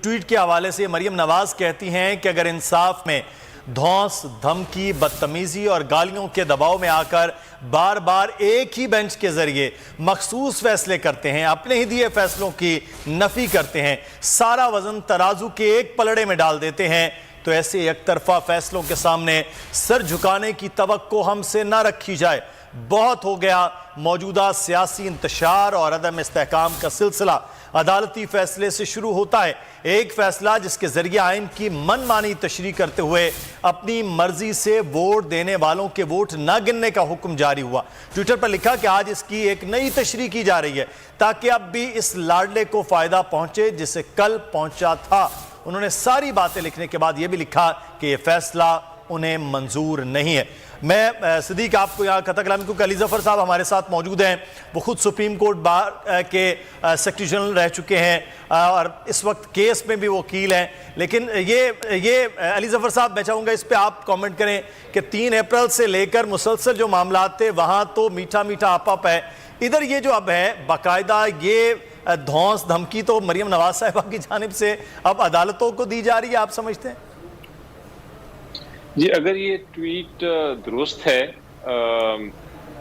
Tweet के हवाले से मरियम नवाज कहती हैं कि अगर इंसाफ में धौंस, धमकी, बदतमीजी और गालियों के दबाव में आकर बार बार एक ही बेंच के जरिए मखसूस फैसले करते हैं, अपने ही दिए फैसलों की नफी करते हैं, सारा वजन तराजू के एक पलड़े में डाल देते हैं, तो ऐसे एक तरफा फैसलों के सामने सर झुकाने की तवक्को हमसे ना रखी जाए। बहुत हो गया। मौजूदा सियासी इंतशार और अदम इस्तेहकाम का सिलसिला अदालती फैसले से शुरू होता है। एक फैसला जिसके जरिए आइन की मनमानी तशरीह करते हुए अपनी मर्जी से वोट देने वालों के वोट न गिनने का हुक्म जारी हुआ। ट्विटर पर लिखा कि आज इसकी एक नई तशरीह की जा रही है ताकि अब भी इस लाडले को फायदा पहुंचे जिसे कल पहुंचा था। उन्होंने सारी बातें लिखने के बाद यह भी लिखा कि यह फैसला उन्हें मंजूर नहीं है। मैं सिद्दीक आपको यहाँ खता कलामी, क्योंकि अली जफर साहब हमारे साथ मौजूद हैं, वो खुद सुप्रीम कोर्ट बार के सेक्रेटरी जनरल रह चुके हैं और इस वक्त केस में भी वकील हैं। लेकिन ये अली जफर साहब, मैं चाहूँगा इस पर आप कमेंट करें कि 3 अप्रैल से लेकर मुसलसल जो मामला थे वहाँ तो मीठा मीठा आपा है, इधर ये जो अब है बाकायदा ये धौंस धमकी तो मरियम नवाज साहिबा की जानिब से अब अदालतों को दी जा रही है, आप समझते हैं? जी, अगर ये ट्वीट दुरुस्त है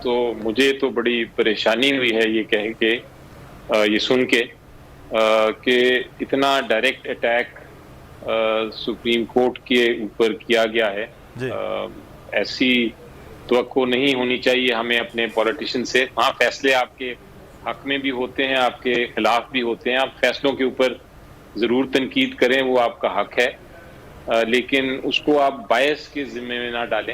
तो मुझे तो बड़ी परेशानी हुई है ये कह के, ये सुन के कि इतना डायरेक्ट अटैक सुप्रीम कोर्ट के ऊपर किया गया है। ऐसी तवक्को नहीं होनी चाहिए हमें अपने पॉलिटिशियन से। हाँ, फैसले आपके हक में भी होते हैं, आपके खिलाफ भी होते हैं। आप फैसलों के ऊपर ज़रूर तनकीद करें, वो आपका हक है, लेकिन उसको आप बायस के जिम्मे में ना डालें।